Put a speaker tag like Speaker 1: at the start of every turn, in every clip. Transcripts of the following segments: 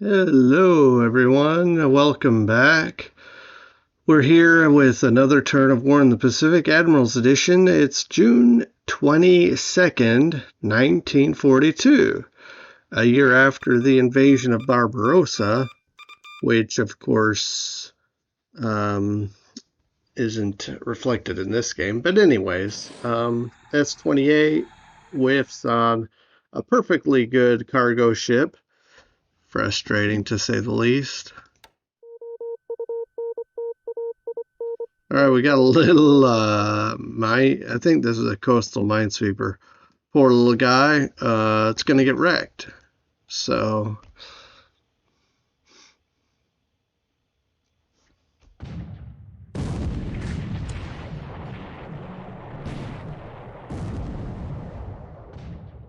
Speaker 1: Hello, everyone. Welcome back. We're here with another turn of War in the Pacific, Admiral's Edition. It's June 22nd, 1942, a year after the invasion of Barbarossa, which, of course, isn't reflected in this game. But anyways, S-28 whiffs on a perfectly good cargo ship. Frustrating, to say the least. All right, we got a little mine. I think this is a coastal minesweeper. Poor little guy. It's gonna get wrecked. So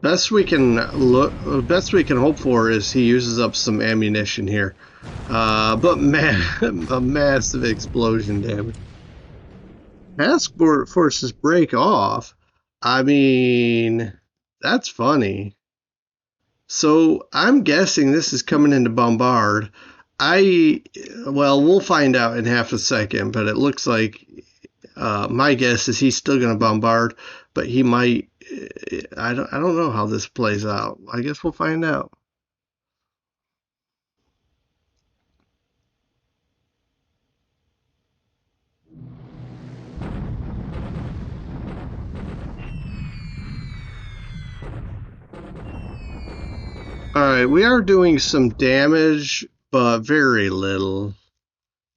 Speaker 1: best we can hope for is he uses up some ammunition here. But man, a massive explosion damage. Task forces break off. I mean, that's funny. So I'm guessing this is coming into bombard. Well, we'll find out in half a second, but it looks like my guess is he's still going to bombard, but he might. I don't know how this plays out. I guess we'll find out. All right, we are doing some damage, but very little.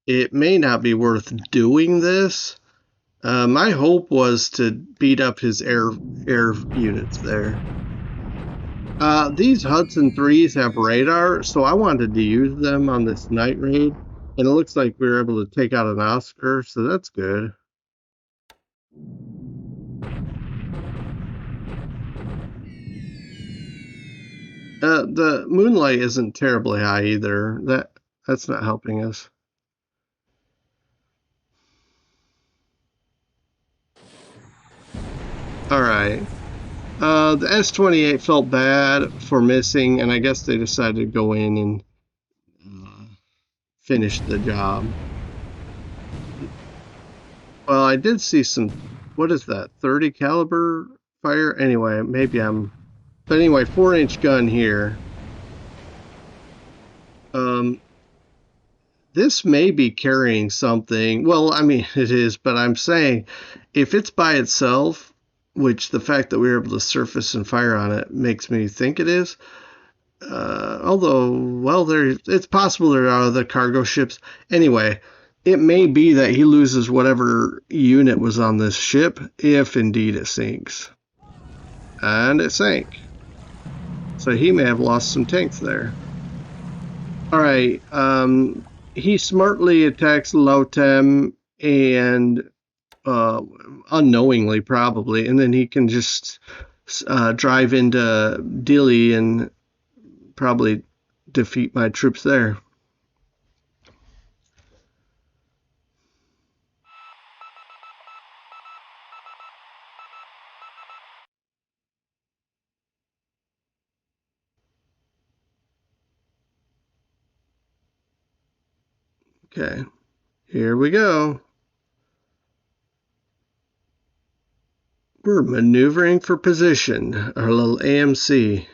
Speaker 1: It may not be worth doing this. My hope was to beat up his air units there. These Hudson 3s have radar, so I wanted to use them on this night raid, and it looks like we were able to take out an Oscar, so that's good. The moonlight isn't terribly high either. That's not helping us. All right. The S-28 felt bad for missing, and I guess they decided to go in and finish the job. Well, I did see some. What is that? 30 caliber fire? Anyway, maybe I'm. But anyway, 4-inch gun here. This may be carrying something. Well, I mean, it is, but I'm saying if it's by itself, which the fact that we were able to surface and fire on it makes me think it is. Although, well, it's possible there are other cargo ships. Anyway, it may be that he loses whatever unit was on this ship, if indeed it sinks. And it sank. So he may have lost some tanks there. All right. He smartly attacks Lautem and unknowingly probably, and then he can just drive into Dili and probably defeat my troops there. Okay, here we go. We're maneuvering for position, our little AMC.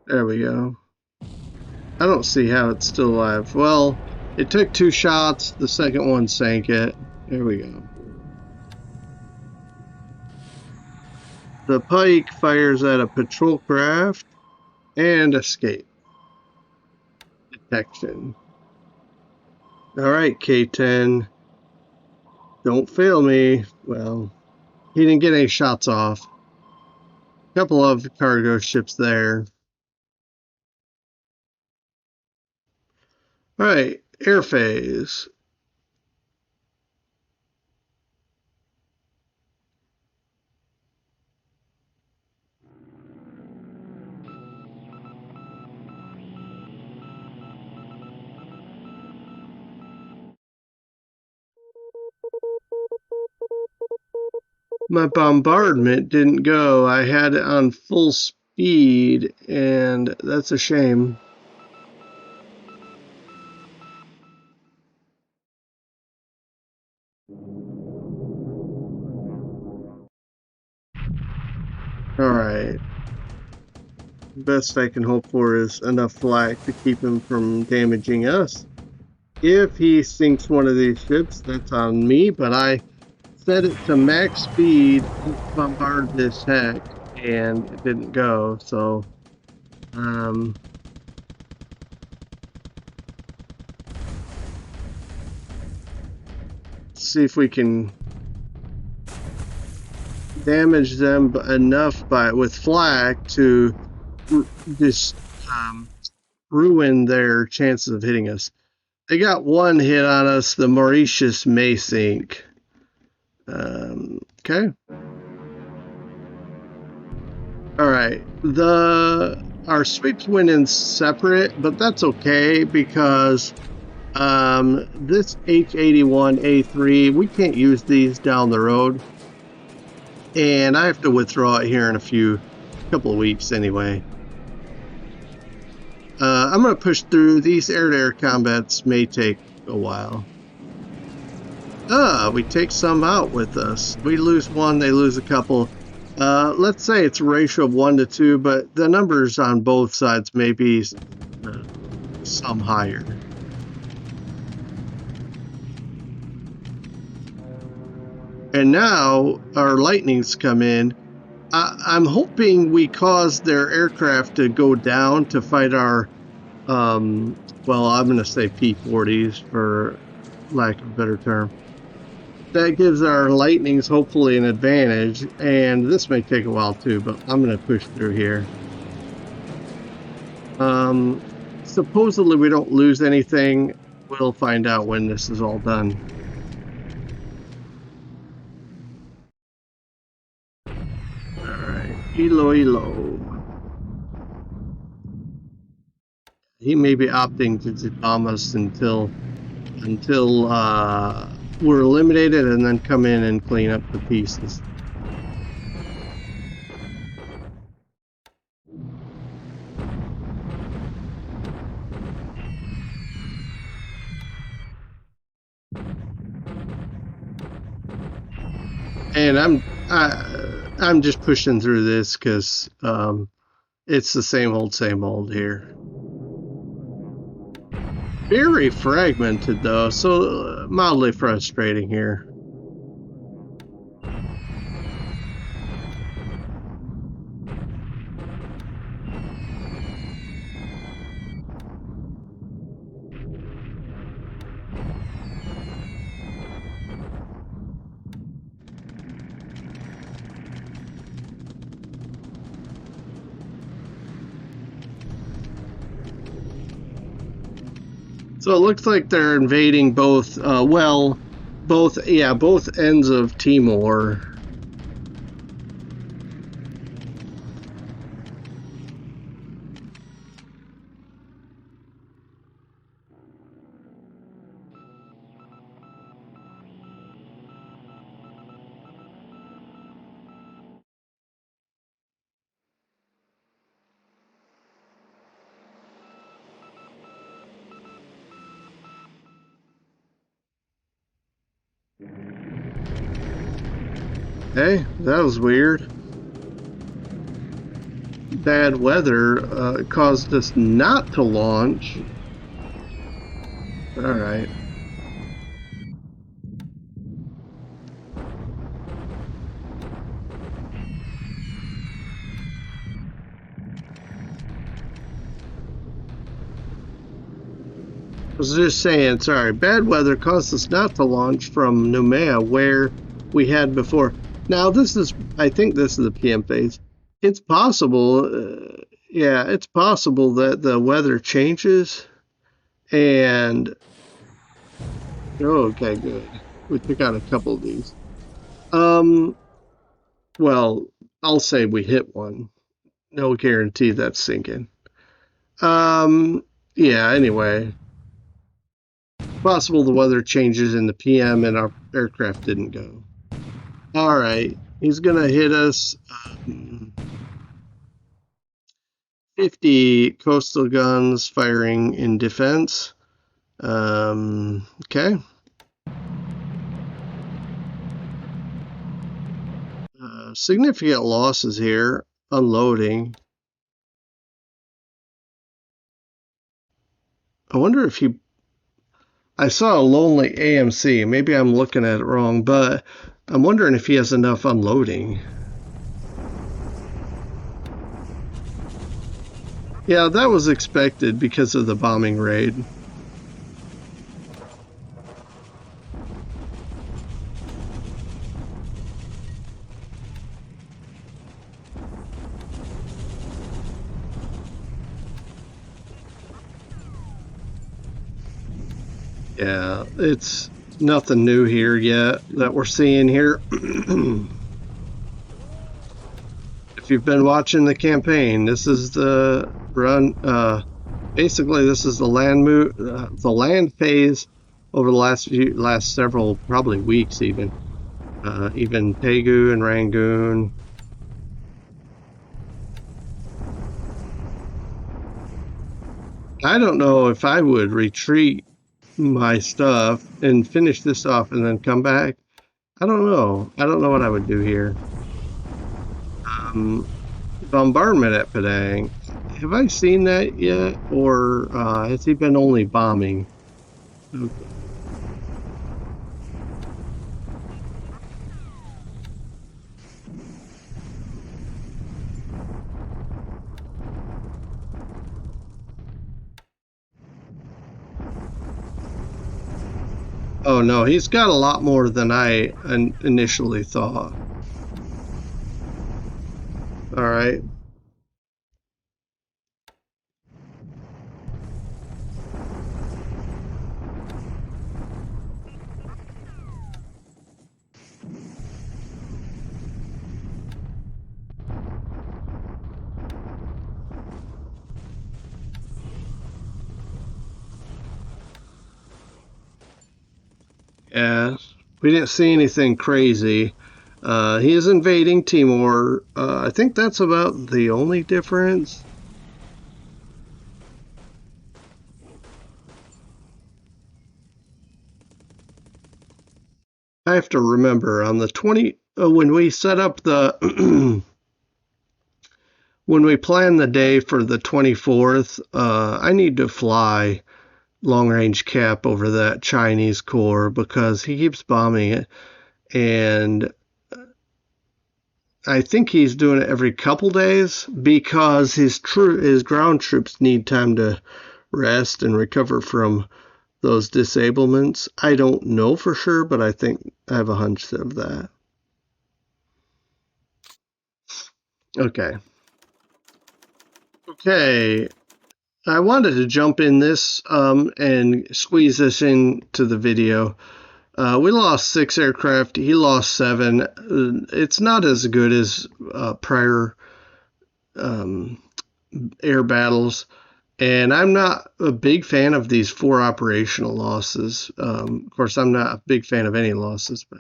Speaker 1: There we go. I don't see how it's still alive. Well, it took 2 shots. The second one sank it. There we go. The Pike fires at a patrol craft and escape. Detection. All right, K-10. Don't fail me. Well, he didn't get any shots off. A couple of cargo ships there. All right, air phase. My bombardment didn't go. I had it on full speed, and that's a shame. Alright. Best I can hope for is enough flak to keep him from damaging us. If he sinks one of these ships, that's on me, but I set it to max speed to bombard this heck, and it didn't go, so see if we can damage them enough with flak to just ruin their chances of hitting us. They got one hit on us. The Mauritius may sink. Okay. All right. Our sweeps went in separate, but that's okay because this H-81A3, we can't use these down the road, and I have to withdraw it here in a couple of weeks anyway. I'm going to push through. These air-to-air combats may take a while. We take some out with us. We lose one, they lose a couple. Let's say it's a ratio of 1 to 2, but the numbers on both sides may be some higher. And now our lightnings come in. I'm hoping we cause their aircraft to go down to fight our, well, I'm going to say P-40s for lack of a better term. That gives our lightnings hopefully an advantage, and this may take a while too, but I'm going to push through here. Supposedly we don't lose anything. We'll find out when this is all done. Ilo. He may be opting to bomb us until we're eliminated, and then come in and clean up the pieces. And I'm just pushing through this because it's the same old here. Very fragmented though, so mildly frustrating here. So it looks like they're invading both, both ends of Timor. Hey, that was weird. Bad weather caused us not to launch. All right. I was just saying, sorry, bad weather caused us not to launch from Noumea where we had before. Now I think this is the PM phase. It's possible, yeah, it's possible that the weather changes and, oh, okay, good. We took out a couple of these. Well, I'll say we hit one. No guarantee that's sinking. Yeah, anyway. Possible the weather changes in the PM and our aircraft didn't go. All right. He's going to hit us 50 coastal guns firing in defense. Okay. Significant losses here. Unloading. I wonder if he... I saw a lonely AMC. Maybe I'm looking at it wrong, but I'm wondering if he has enough unloading. Yeah, that was expected because of the bombing raid. Yeah, it's nothing new here yet that we're seeing here. If you've been watching the campaign, this is the run. Basically, this is the the land phase over the last several, probably weeks, even Pegu and Rangoon. I don't know if I would retreat my stuff and finish this off and then come back. I don't know. I don't know what I would do here. Bombardment at Padang. Have I seen that yet, or has he been only bombing? Okay. Oh no, he's got a lot more than I initially thought. All right. Yeah, we didn't see anything crazy. He is invading Timor. I think that's about the only difference. I have to remember on the 20 when we set up the when we plan the day for the 24th, I need to fly long range cap over that Chinese core because he keeps bombing it, and I think he's doing it every couple days because his ground troops need time to rest and recover from those disablements. I don't know for sure, but I think I have a hunch of that. Okay. Okay. I wanted to jump in this and squeeze this into the video. We lost 6 aircraft. He lost 7. It's not as good as prior um, air battles. And I'm not a big fan of these 4 operational losses. Of course, I'm not a big fan of any losses, but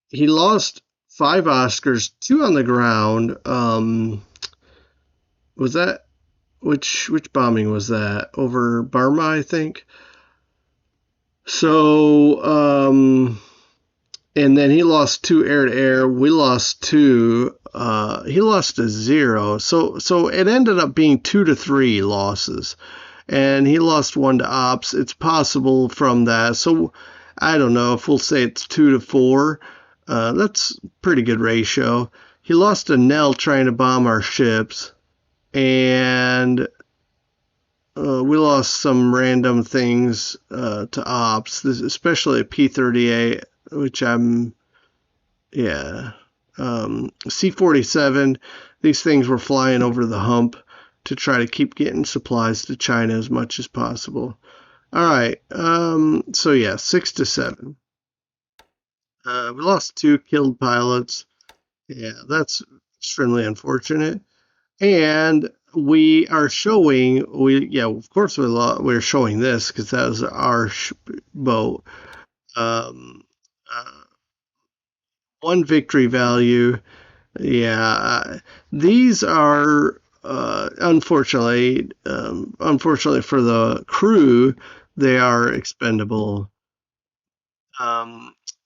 Speaker 1: he lost 5 Oscars, 2 on the ground. Was that which bombing was that? Over Burma, I think. So, and then he lost 2 air to air. We lost 2. He lost a 0. So it ended up being 2 to 3 losses, and he lost 1 to ops. It's possible from that. So I don't know if we'll say it's 2 to 4. That's pretty good ratio. He lost a Nell trying to bomb our ships, and we lost some random things to ops, especially a P-38, which yeah. C-47, these things were flying over the hump to try to keep getting supplies to China as much as possible. All right, so yeah, 6 to 7. We lost 2 killed pilots. Yeah, that's extremely unfortunate. And we are showing, of course we're showing this because that was our boat. Um, uh, One victory value. Yeah, these are unfortunately for the crew, they are expendable.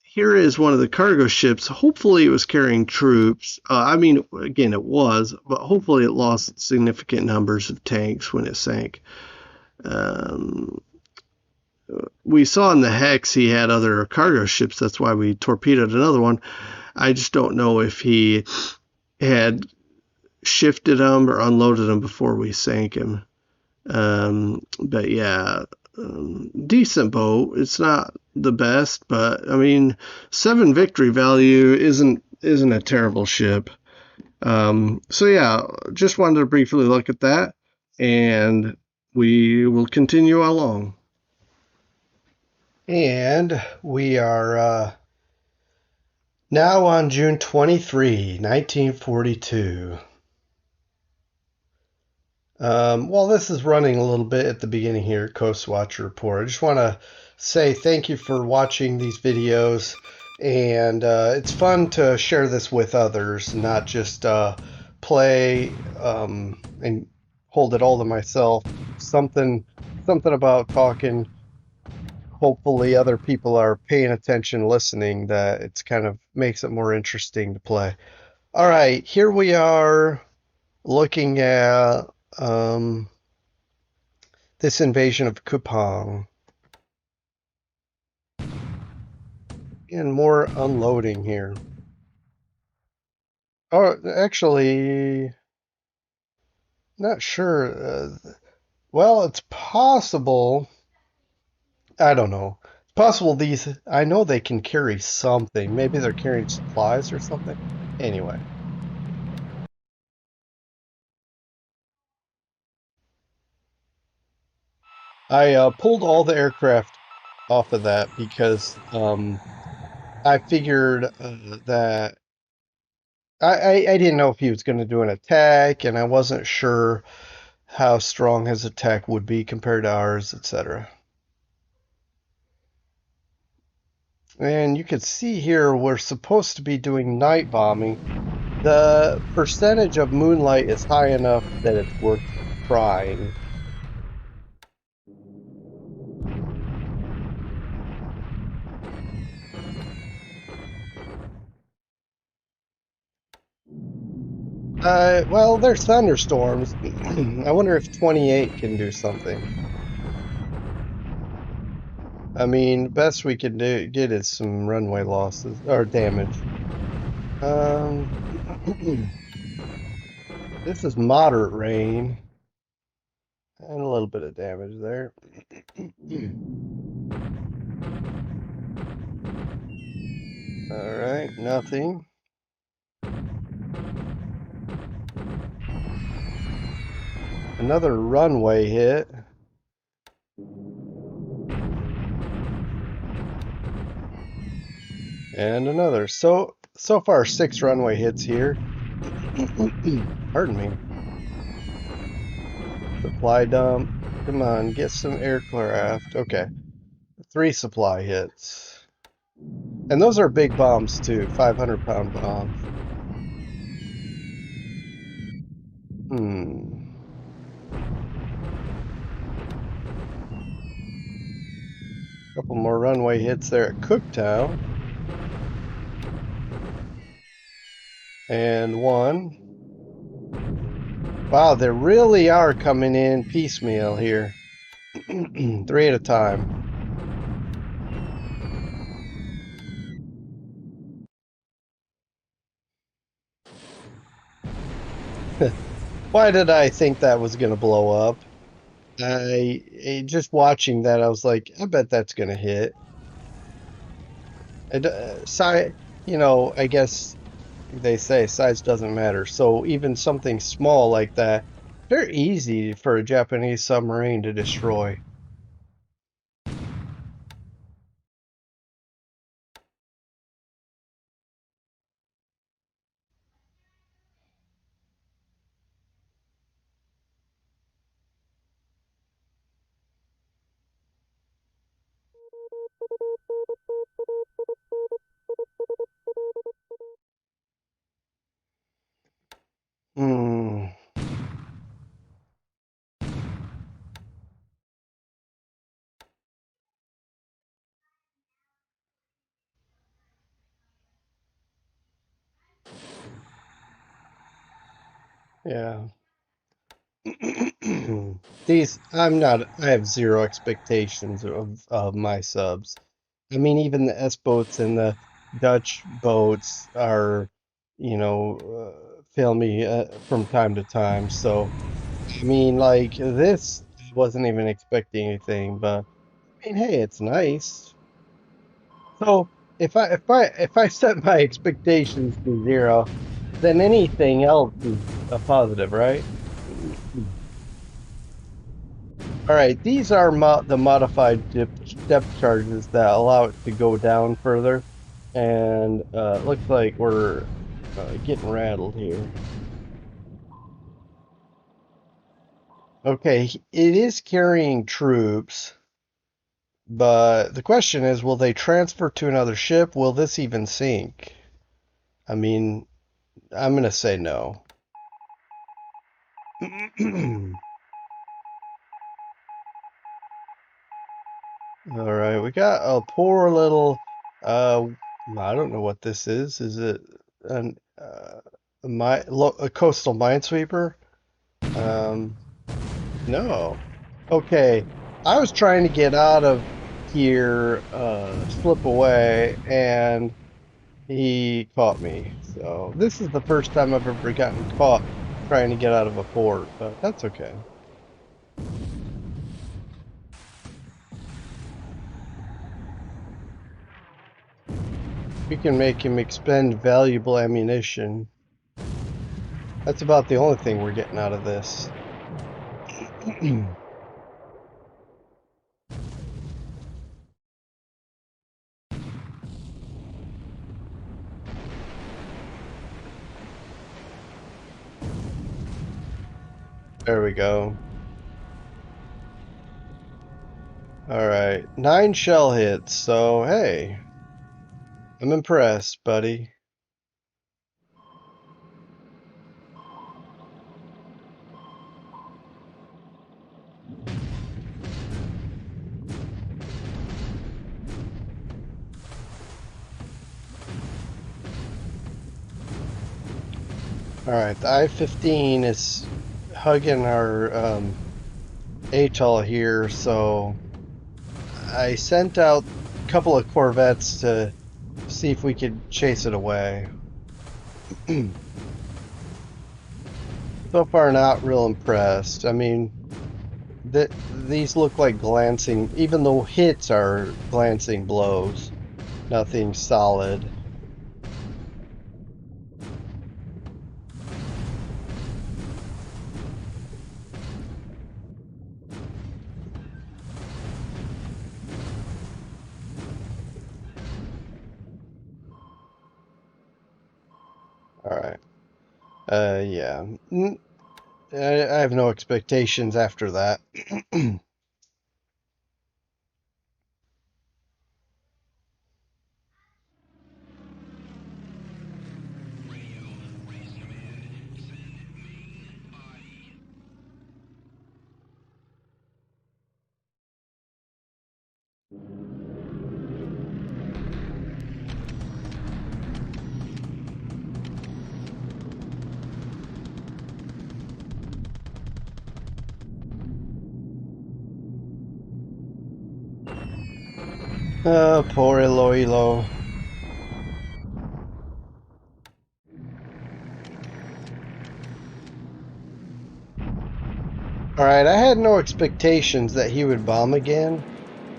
Speaker 1: Here is one of the cargo ships. Hopefully, it was carrying troops. I mean, again, it was, but hopefully, it lost significant numbers of tanks when it sank. Um, we saw in the Hex he had other cargo ships. That's why we torpedoed another one. I just don't know if he had shifted them or unloaded them before we sank him. But yeah, decent boat. It's not the best, but I mean, 7 victory value isn't a terrible ship. So yeah, just wanted to briefly look at that, and we will continue along. And we are now on June 23, 1942. While this is running a little bit at the beginning here, Coast Watch Report, I just want to say thank you for watching these videos. And it's fun to share this with others, not just play and hold it all to myself. Something, something about talking. Hopefully, other people are paying attention, listening. That it's kind of makes it more interesting to play. All right, here we are looking at um, this invasion of Kupang. And more unloading here. Oh, actually, not sure. Well, it's possible. I don't know. It's possible these. I know they can carry something. Maybe they're carrying supplies or something. Anyway, I pulled all the aircraft off of that because I figured that I didn't know if he was going to do an attack, and I wasn't sure how strong his attack would be compared to ours, etc. And you can see here we're supposed to be doing night bombing. The percentage of moonlight is high enough that it's worth trying. Well, there's thunderstorms. I wonder if 28 can do something. I mean, best we can get is some runway losses or damage. Um, this is moderate rain and a little bit of damage there. All right, nothing. Another runway hit. And another. So far 6 runway hits here. Pardon me. Supply dump. Come on, get some aircraft. Okay. 3 supply hits. And those are big bombs too, 500-pound bombs. Hmm. Couple more runway hits there at Cooktown. And one. Wow, they really are coming in piecemeal here. 3 at a time. Why did I think that was going to blow up? Just watching that, I was like, I bet that's going to hit. Size, I guess they say size doesn't matter. So even something small like that, very easy for a Japanese submarine to destroy. Yeah. I have zero expectations of my subs. I mean, even the S boats and the Dutch boats are, fail me from time to time. So, I mean, like this, I wasn't even expecting anything, but I mean, hey, it's nice. So if I set my expectations to zero, then anything else is a positive, right? All right, these are the modified depth charges that allow it to go down further, and looks like we're getting rattled here. Okay, it is carrying troops, but the question is, will they transfer to another ship? Will this even sink? I mean, I'm gonna say no. All right, we got a poor little, uh, I don't know what this is. Is it an a coastal minesweeper? Um, no. Okay, I was trying to get out of here, slip away, and he caught me. So this is the first time I've ever gotten caught trying to get out of a port, but that's okay. We can make him expend valuable ammunition. That's about the only thing we're getting out of this. There we go. All right, 9 shell hits. So, hey, I'm impressed, buddy. All right, the I-15 is hugging our atoll here, so I sent out a couple of corvettes to see if we could chase it away. So far, not real impressed. I mean, these look like glancing, even though hits are glancing blows. Nothing solid. All right. Yeah. I have no expectations after that. Poor Iloilo. Alright, I had no expectations that he would bomb again,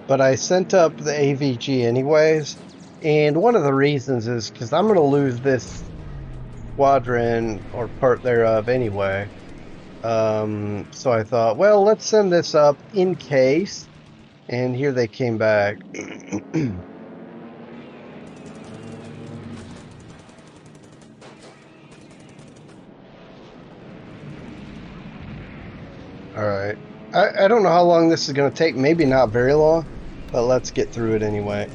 Speaker 1: but I sent up the AVG anyways, and one of the reasons is because I'm going to lose this squadron or part thereof anyway. So I thought, well, let's send this up in case, and here they came back. All right. I don't know how long this is going to take. Maybe not very long, but let's get through it anyway.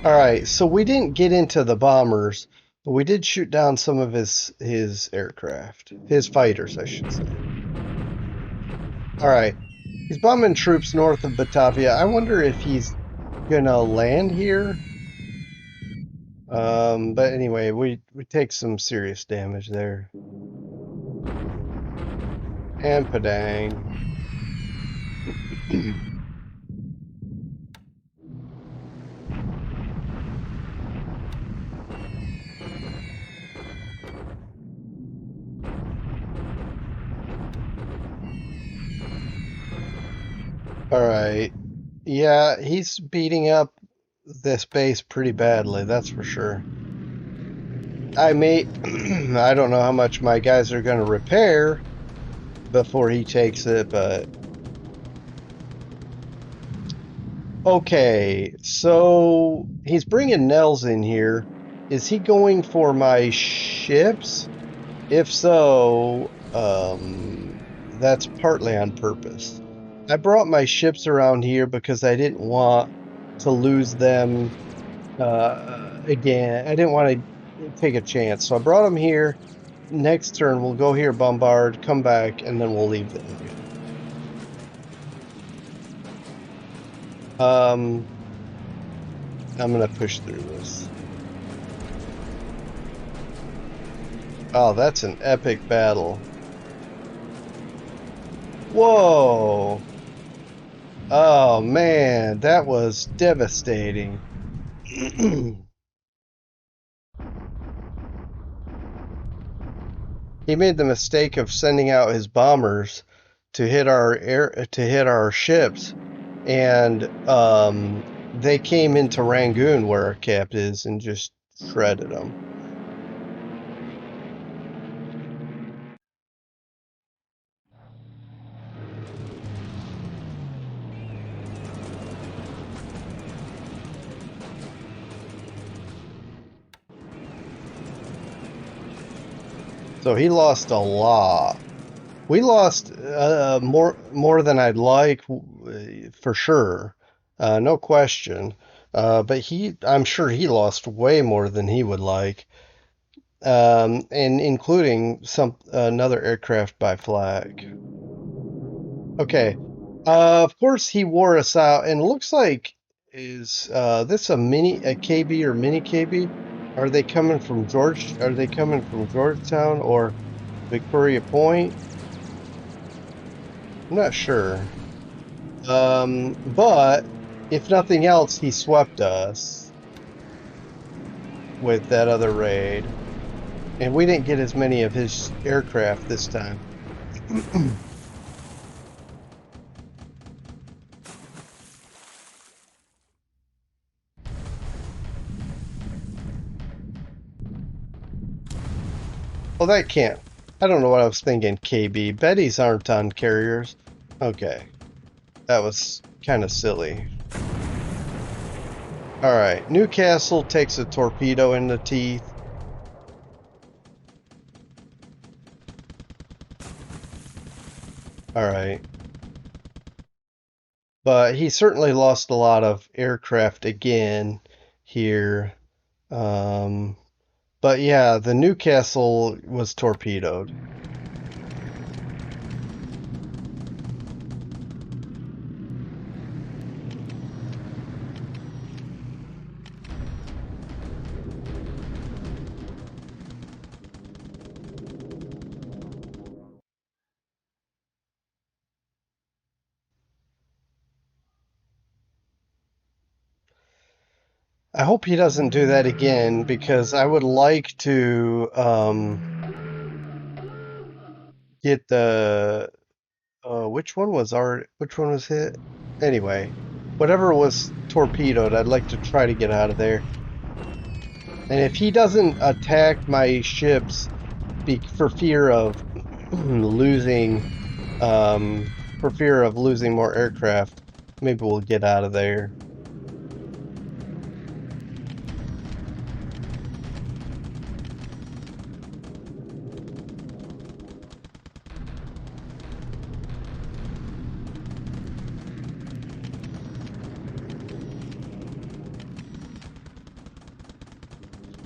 Speaker 1: All right. So we didn't get into the bombers, but we did shoot down some of his aircraft, his fighters, I should say. All right. He's bombing troops north of Batavia. I wonder if he's gonna land here. But anyway, we take some serious damage there. And Padang. All right. Yeah, he's beating up this base pretty badly, that's for sure. I may, I don't know how much my guys are going to repair before he takes it, but okay. So he's bringing Nels in here. Is he going for my ships? If so, that's partly on purpose. I brought my ships around here because I didn't want to lose them again. I didn't want to take a chance, so I brought them here. Next turn, we'll go here, bombard, come back, and then we'll leave them again. Um, I'm gonna push through this. Oh, that's an epic battle. Whoa! Oh man, that was devastating. He made the mistake of sending out his bombers to hit our ships, and they came into Rangoon where our cap is and just shredded them. So he lost a lot. We lost more than I'd like, for sure, no question. But I'm sure he lost way more than he would like, and including some another aircraft by flag. Okay. Of course he wore us out, and it looks like is this a KB or mini KB? Are they coming from Are they coming from Georgetown or Victoria Point? I'm not sure. But if nothing else, he swept us with that other raid, and we didn't get as many of his aircraft this time. Well, that can't. I don't know what I was thinking, KB. Betty's aren't on carriers. Okay, that was kind of silly. All right, Newcastle takes a torpedo in the teeth. All right, but he certainly lost a lot of aircraft again here. Um, but yeah, the Newcastle was torpedoed. I hope he doesn't do that again because I would like to get the which one was hit? Anyway, whatever was torpedoed, I'd like to try to get out of there. And if he doesn't attack my ships for fear of losing for fear of losing more aircraft, maybe we'll get out of there.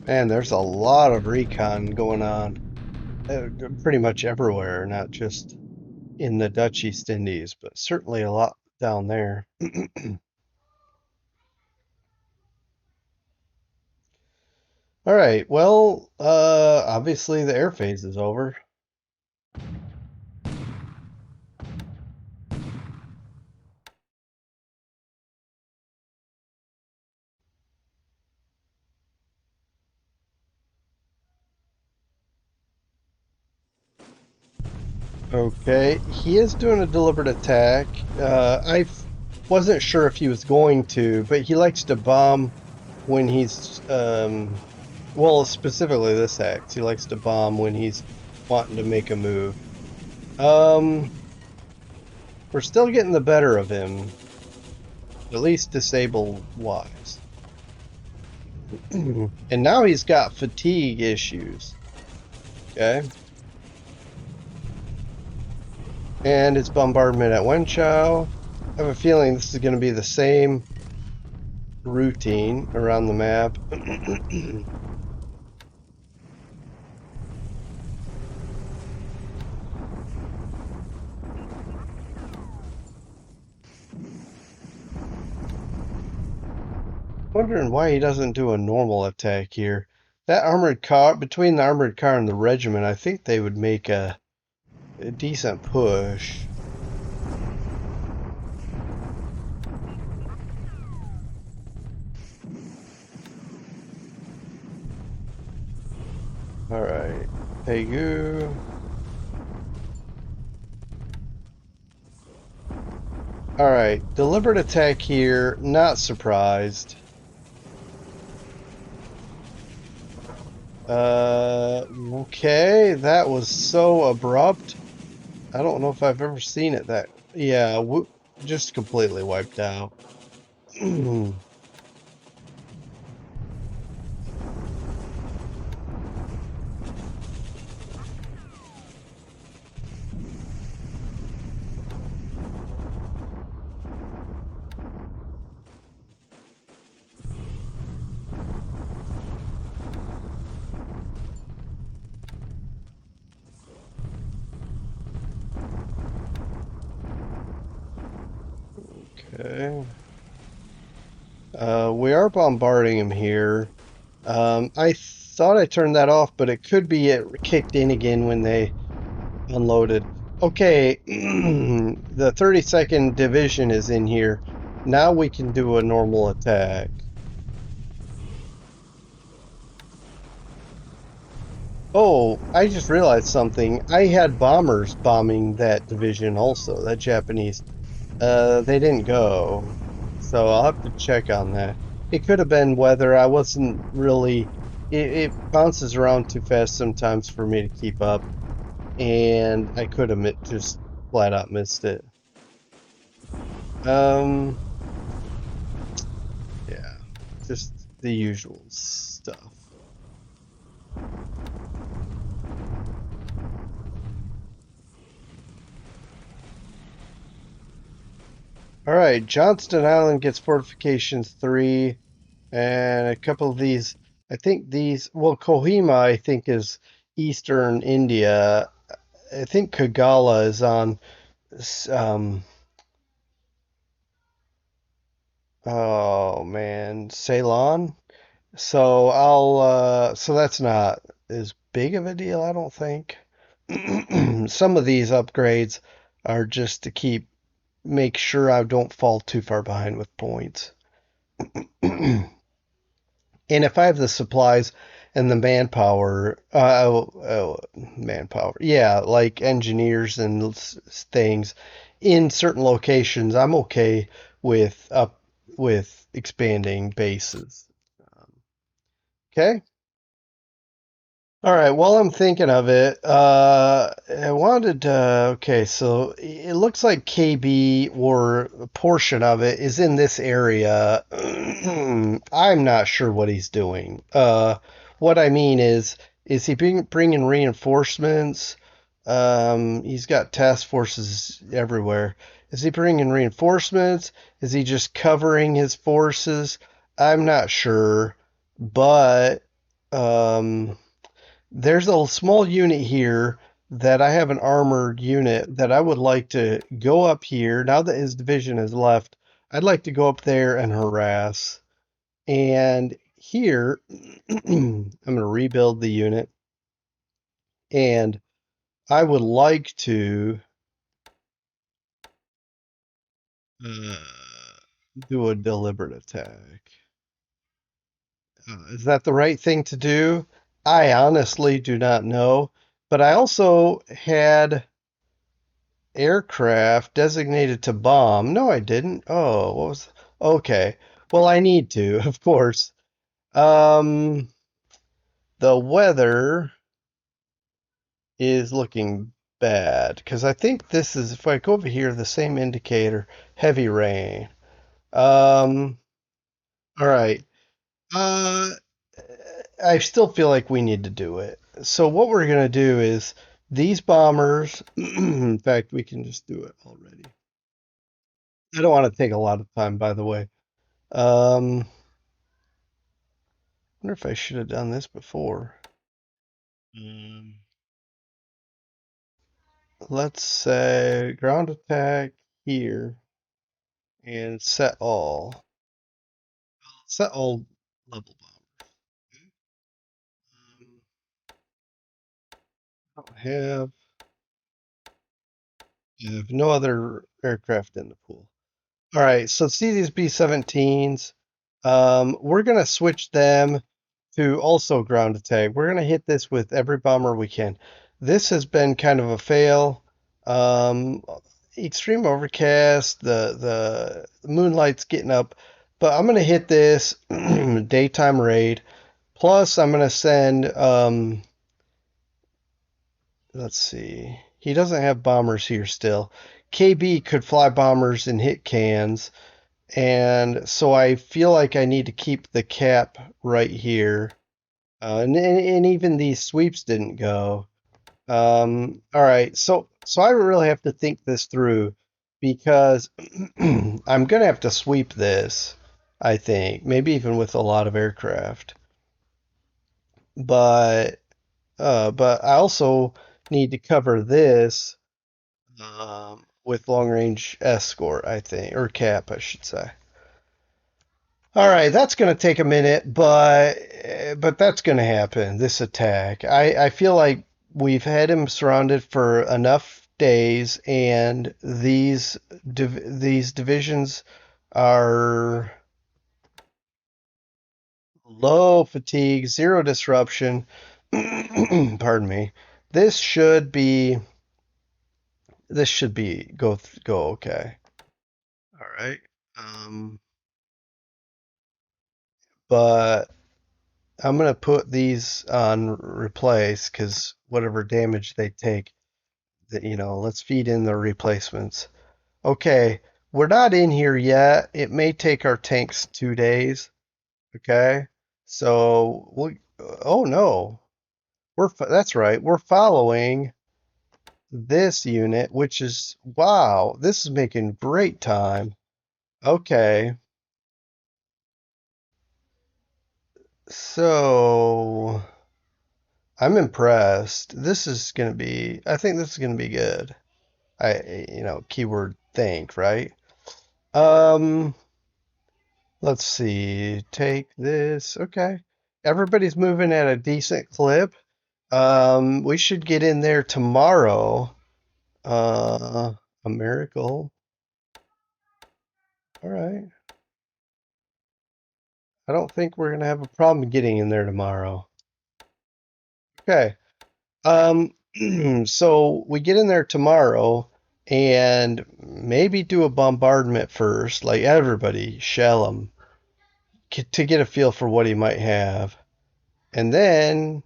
Speaker 1: Man, there's a lot of recon going on, pretty much everywhere, not just in the Dutch East Indies, but certainly a lot down there. All right. Well, obviously the air phase is over. Okay, he is doing a deliberate attack. Wasn't sure if he was going to, but he likes to bomb when well, specifically this axe. He likes to bomb when he's wanting to make a move. Um, we're still getting the better of him, at least disable wise. And now he's got fatigue issues. Okay. And it's bombardment at Wenchow. I have a feeling this is going to be the same routine around the map. Wondering why he doesn't do a normal attack here. That armored car, between the armored car and the regiment, I think they would make a decent push. Alright. Pegu. Alright. Deliberate attack here. Not surprised. Okay. That was so abrupt. I don't know if I've ever seen it that. Yeah, just completely wiped out. Okay. We are bombarding him here. I thought I turned that off, but it could be it kicked in again when they unloaded. Okay, the 32nd Division is in here. Now we can do a normal attack. Oh, I just realized something. I had bombers bombing that division also, that Japanese. They didn't go. So I'll have to check on that. It could have been weather. I wasn't really. It bounces around too fast sometimes for me to keep up, and I could have just flat out missed it. Um, yeah, just the usual stuff. All right, Johnston Island gets fortifications 3, and a couple of these. I think these. Well, Kohima, I think, is eastern India. I think Kagala is on. Um, oh man, Ceylon. So so that's not as big of a deal, I don't think. Some of these upgrades are just to make sure I don't fall too far behind with points. And if I have the supplies and the manpower, manpower, yeah, like engineers and things in certain locations, I'm okay with expanding bases. Okay. All right, while I'm thinking of it, I wanted okay, so it looks like KB or a portion of it is in this area. I'm not sure what he's doing. What I mean is he bringing reinforcements? He's got task forces everywhere. Is he bringing reinforcements? Is he just covering his forces? I'm not sure, but um. There's a small unit here that I have an armored unit that I would like to go up here. Now that his division has left, I'd like to go up there and harass. And here, I'm going to rebuild the unit, and I would like to uh, do a deliberate attack. Is that the right thing to do? I honestly do not know, but I also had aircraft designated to bomb. No, I didn't. Oh, what was? Okay. Well, I need to, of course. Um, the weather is looking bad because I think this is, if I go over here, the same indicator, heavy rain. Um, all right. Uh, I still feel like we need to do it. So what we're gonna do is these bombers. In fact, we can just do it already. I don't want to take a lot of time, by the way. I wonder if I should have done this before. Um, let's say ground attack here and set all. Set all level bombers. I don't have no other aircraft in the pool. All right, so see these B-17s. We're gonna switch them to also ground attack. We're gonna hit this with every bomber we can. This has been kind of a fail. Um, Extreme overcast, the moonlight's getting up, but I'm gonna hit this daytime raid. Plus, I'm gonna send let's see. He doesn't have bombers here still. KB could fly bombers and hit cans. And so I feel like I need to keep the cap right here. And even these sweeps didn't go. All right, so I really have to think this through because I'm gonna have to sweep this, I think, maybe even with a lot of aircraft. But but I also need to cover this with long range escort, I think, or cap, I should say. All right, that's going to take a minute, but that's going to happen. This attack, I feel like we've had him surrounded for enough days, and these divisions are low fatigue, zero disruption. Pardon me. This should be this should be go okay. All right. Um, but I'm gonna put these on replace because whatever damage they take, that let's feed in the replacements. Okay, we're not in here yet. It may take our tanks 2 days. Okay, so we. Oh no, that's right. We're following this unit, which is wow. This is making great time. Okay, so I'm impressed. I think this is gonna be good. Keyword think, right? Um, let's see. Take this. Okay. Everybody's moving at a decent clip. We should get in there tomorrow. A miracle. All right. I don't think we're gonna have a problem getting in there tomorrow. Okay. Um, so we get in there tomorrow and maybe do a bombardment first, like everybody, shell him to get a feel for what he might have, and then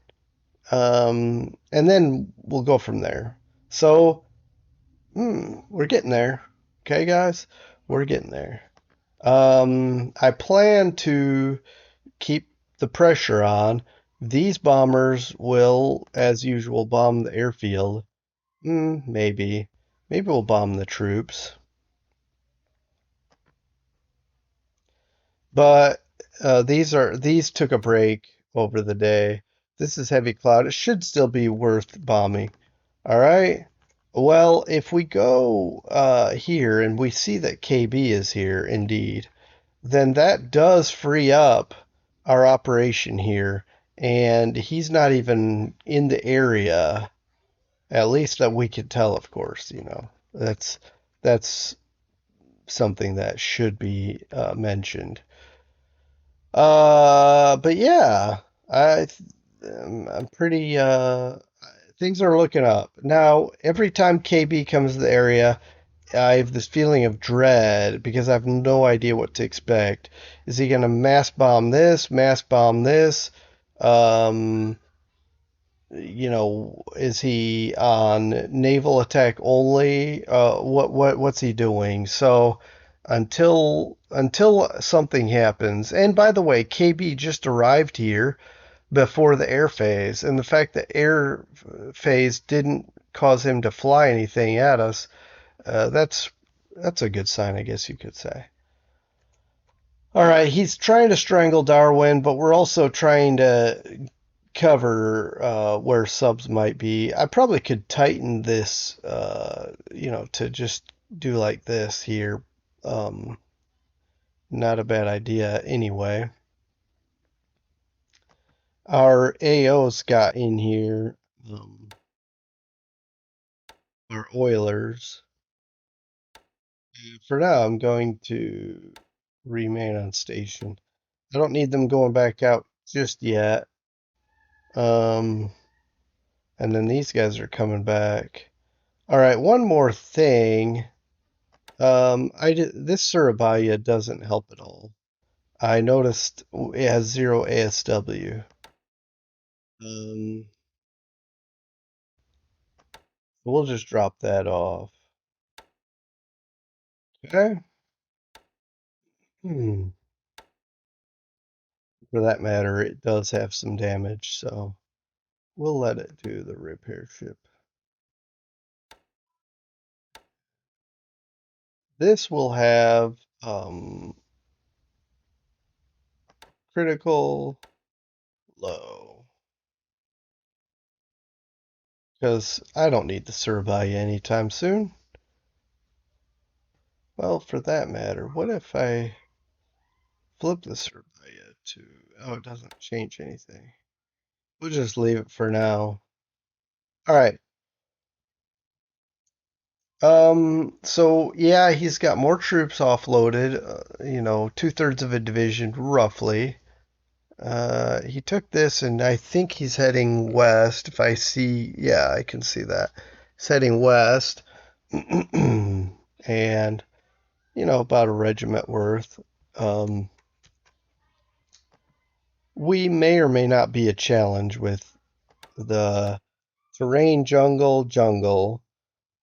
Speaker 1: we'll go from there. So we're getting there. Okay, guys, we're getting there. I plan to keep the pressure on. These bombers will, as usual, bomb the airfield. Maybe. Maybe we'll bomb the troops. But these took a break over the day. This is heavy cloud. It should still be worth bombing. All right. Well, if we go here and we see that KB is here indeed, then that does free up our operation here, and he's not even in the area, at least that we could tell, of course, that's something that should be mentioned. But yeah, I I'm pretty things are looking up. Now, every time KB comes to the area, I have this feeling of dread because I have no idea what to expect. Is he going to mass bomb this, mass bomb this? Um, is he on naval attack only? What's he doing? So until something happens. And by the way, KB just arrived here before the air phase, and the fact that air phase didn't cause him to fly anything at us, that's a good sign, I guess you could say. All right, he's trying to strangle Darwin, but we're also trying to cover where subs might be. I probably could tighten this, to just do like this here. Um, Not a bad idea anyway. Our AO's got in here, our Oilers. For now, I'm going to remain on station. I don't need them going back out just yet. Um, and then these guys are coming back. All right, one more thing. This Surabaya doesn't help at all. I noticed it has 0 ASW. Um, we'll just drop that off. Okay. Hmm. For that matter, it does have some damage, so we'll let it do the repair ship. This will have critical low. Because I don't need the Survey anytime soon. Well, for that matter, what if I flip the Survey to... Oh, it doesn't change anything. We'll just leave it for now. Alright. So yeah, he's got more troops offloaded, 2/3 of a division, roughly. He took this, and I think he's heading west. If I see, yeah, I can see that. He's heading west, and about a regiment worth. Um, we may or may not be a challenge with the terrain jungle.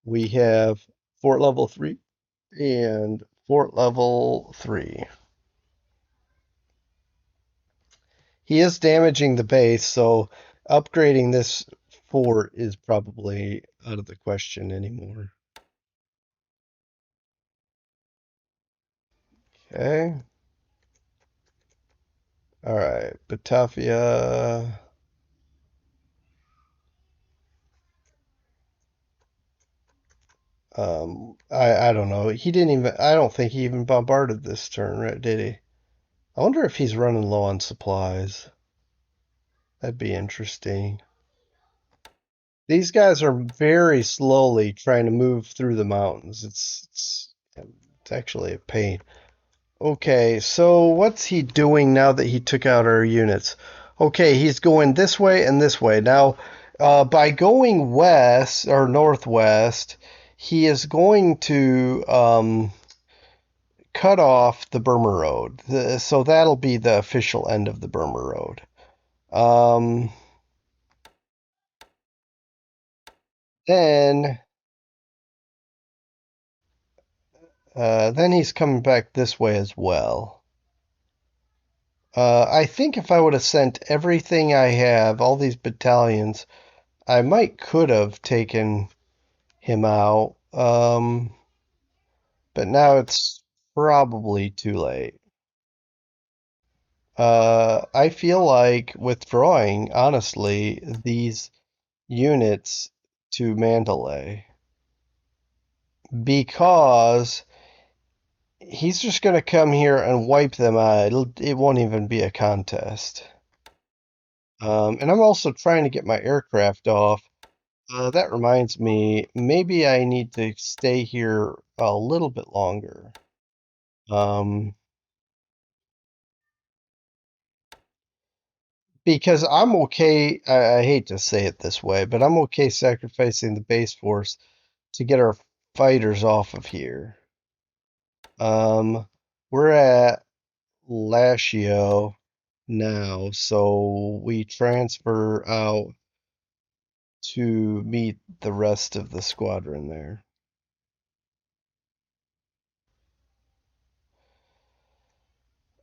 Speaker 1: We have fort level 3 and fort level 3. He is damaging the base, so upgrading this fort is probably out of the question anymore. Okay. All right, Batavia. I don't know. He didn't even. I don't think he even bombarded this turn, right? Did he? I wonder if he's running low on supplies. That'd be interesting. These guys are very slowly trying to move through the mountains. It's actually a pain. Okay, so what's he doing now that he took out our units? Okay, he's going this way and this way. Now, by going west or northwest, he is going to cut off the Burma Road. So that'll be the official end of the Burma Road. Um, then, then he's coming back this way as well. I think if I would have sent everything I have, all these battalions, I might could have taken him out. But now it's probably too late. I feel like withdrawing, honestly, these units to Mandalay because he's just going to come here and wipe them out. It won't even be a contest. And I'm also trying to get my aircraft off. That reminds me, maybe I need to stay here a little bit longer. Um, because I'm okay, I hate to say it this way, but I'm okay sacrificing the base force to get our fighters off of here. We're at Lashio now, so we transfer out to meet the rest of the squadron there.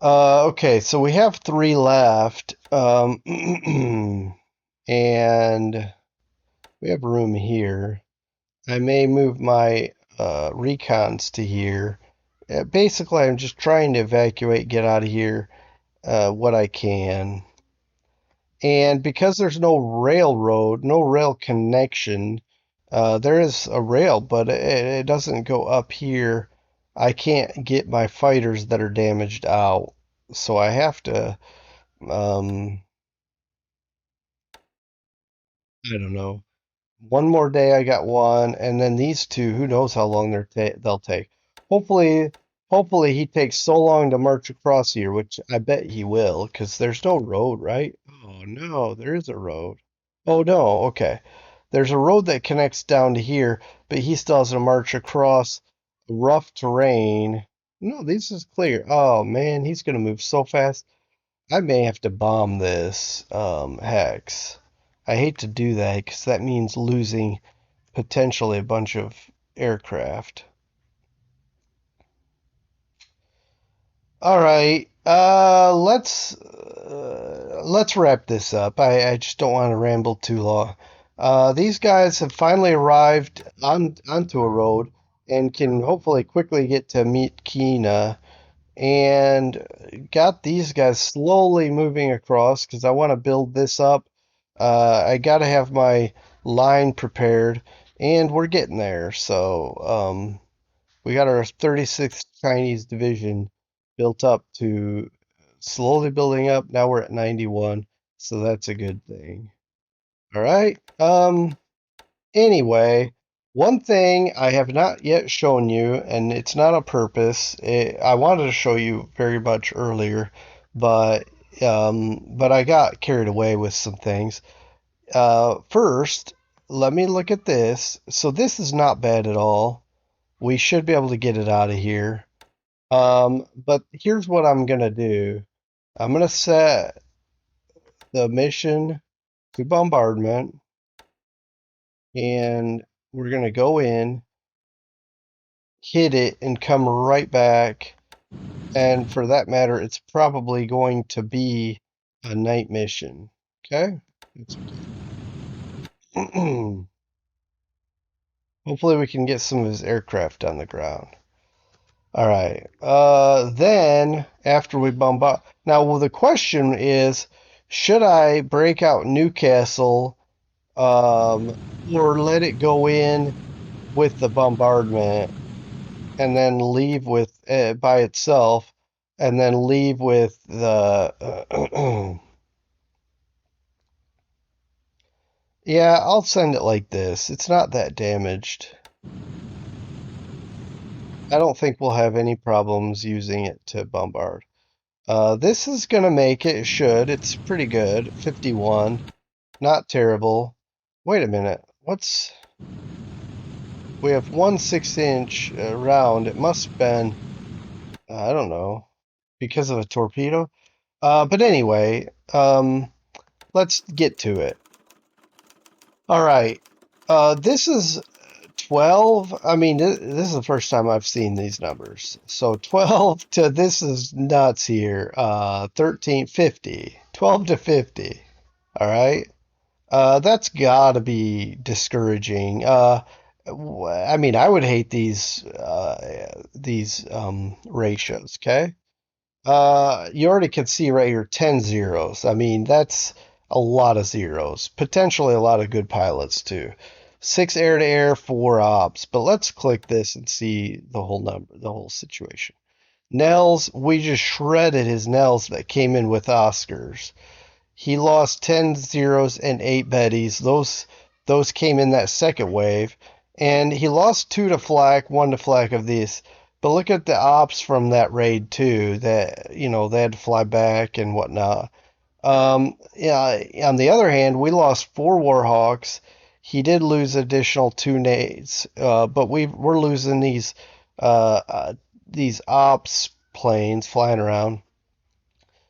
Speaker 1: Okay, so we have three left, and we have room here. I may move my recons to here. Basically, I'm just trying to evacuate, get out of here, what I can. And because there's no railroad, no rail connection, there is a rail, but it doesn't go up here. I can't get my fighters that are damaged out. So I have to, um, I don't know. One more day, I got one, and then these two, who knows how long they'll take. Hopefully, hopefully he takes so long to march across here, which I bet he will, because there's no road, right? Oh no, there is a road. Oh no, okay. There's a road that connects down to here, but he still has to march across rough terrain. No, this is clear. Oh man, he's gonna move so fast. I may have to bomb this hex. I hate to do that because that means losing potentially a bunch of aircraft. All right, let's wrap this up. I just don't want to ramble too long. These guys have finally arrived onto a road and can hopefully quickly get to meet Kina, and got these guys slowly moving across because I want to build this up. I got to have my line prepared, and we're getting there. So we got our 36th Chinese division built up to slowly building up. Now we're at 91, so that's a good thing. All right. Anyway, one thing I have not yet shown you, and it's not on purpose. I wanted to show you very much earlier, but but I got carried away with some things. First, let me look at this. So this is not bad at all. We should be able to get it out of here. But here's what I'm gonna do. I'm gonna set the mission to bombardment, and we're gonna go in, hit it, and come right back. And for that matter, it's probably going to be a night mission. Okay? Hopefully we can get some of his aircraft on the ground. All right. Then after we bombard, now well, the question is, should I break out Newcastle, or let it go in with the bombardment and then leave with by itself, and then leave with the. Yeah, I'll send it like this. It's not that damaged. I don't think we'll have any problems using it to bombard. This is going to make it. It should. It's pretty good. 51. Not terrible. Wait a minute. What's... We have one 6-inch round. It must have been, I don't know, because of a torpedo. But anyway, let's get to it. All right. This is 12. I mean, this is the first time I've seen these numbers. So 12 to, this is nuts here. 13, 50. 12 to 50. All right. That's gotta be discouraging. I mean, I would hate these ratios, okay? You already can see right here 10 zeros. I mean, that's a lot of zeros. Potentially a lot of good pilots too. 6 air to air, 4 ops. But let's click this and see the whole number, the whole situation. Nels, we just shredded his Nels that came in with Oscars. He lost 10 zeros and 8 betties. Those came in that second wave. And he lost 2 to Flak, 1 to Flak of these. But look at the ops from that raid too. That they had to fly back and whatnot. Yeah. On the other hand, we lost 4 Warhawks. He did lose additional 2 nades, but we're losing uh, uh, these ops planes flying around.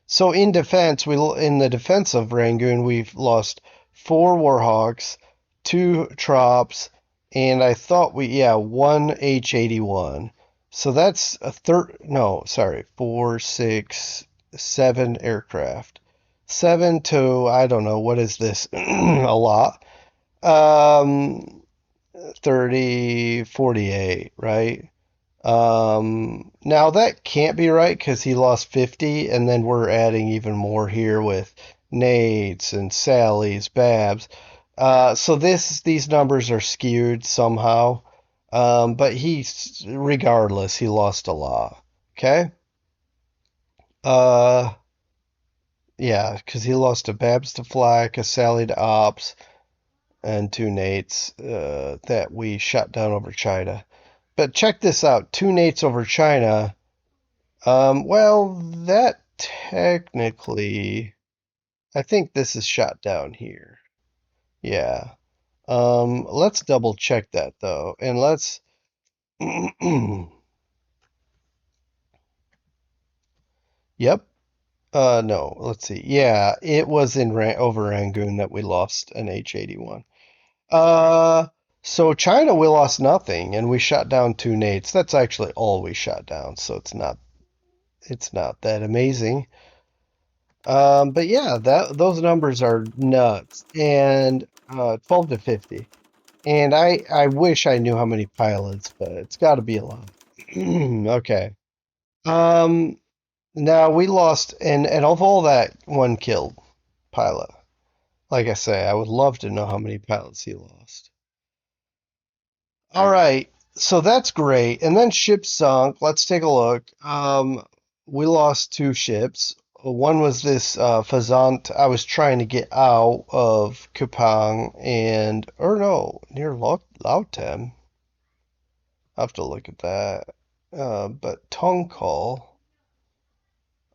Speaker 1: So in defense, in the defense of Rangoon, we've lost 4 Warhawks, 2 Trops, and I thought 1 H-81. So that's a third. No, sorry, 4, 6, 7 aircraft. 7 to I don't know what is this? A lot. Um, 30, 48, right? Now that can't be right because he lost 50, and then we're adding even more here with Nates and Sally's, Babs. So these numbers are skewed somehow. But regardless, he lost a lot. Okay? Uh, yeah, because he lost a Babs to Flak, a Sally to Ops, and 2 Nates that we shut down over China. But check this out, 2 Nates over China. Well, that technically, I think this is shot down here. Yeah. Let's double check that though, and let's. Yep. No. Let's see. Yeah, it was in over Rangoon that we lost an H-81. Uh, so China we lost nothing, and we shot down 2 Nates. That's actually all we shot down, so it's not that amazing. But yeah, that those numbers are nuts. And 12 to 50. And I wish I knew how many pilots, but it's got to be a lot. Okay. Um, Now we lost, and of all that, 1 killed pilot. Like I say, I would love to know how many pilots he lost. All right, so that's great. And then ship sunk. Let's take a look. We lost 2 ships. One was this Fazant. I was trying to get out of Kupang or no, near Lautem. I have to look at that. But Tongkol.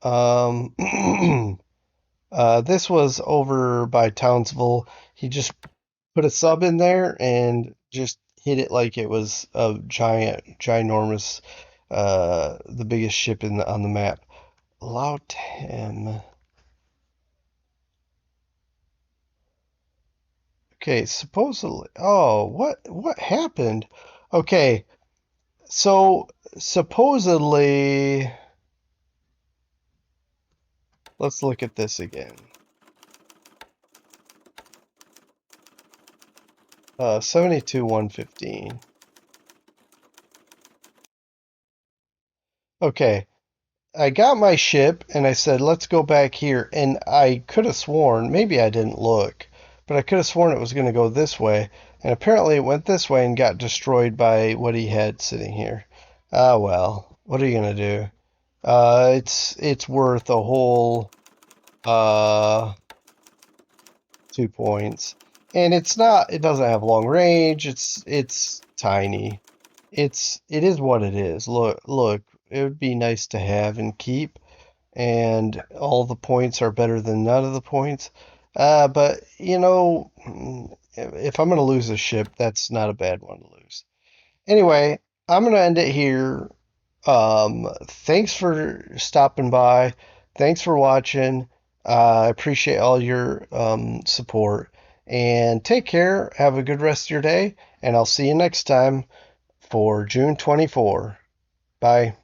Speaker 1: Um, this was over by Townsville. He just put a sub in there and just hit it like it was a ginormous, the biggest ship on the map. Lautem. Okay, supposedly. Oh, what happened? Okay, so supposedly, let's look at this again. 72 115. Okay, I got my ship and I said, let's go back here. And I could have sworn, maybe I didn't look, but I could have sworn it was going to go this way. And apparently it went this way and got destroyed by what he had sitting here. Ah, well, what are you going to do? It's worth a whole uh 2 points. And it doesn't have long range. It's tiny. It is what it is. Look, it would be nice to have and keep, and all the points are better than none of the points. But if I'm going to lose a ship, that's not a bad one to lose. Anyway, I'm going to end it here. Thanks for stopping by. Thanks for watching. I appreciate all your support. And take care. Have a good rest of your day. And I'll see you next time for June 24. Bye.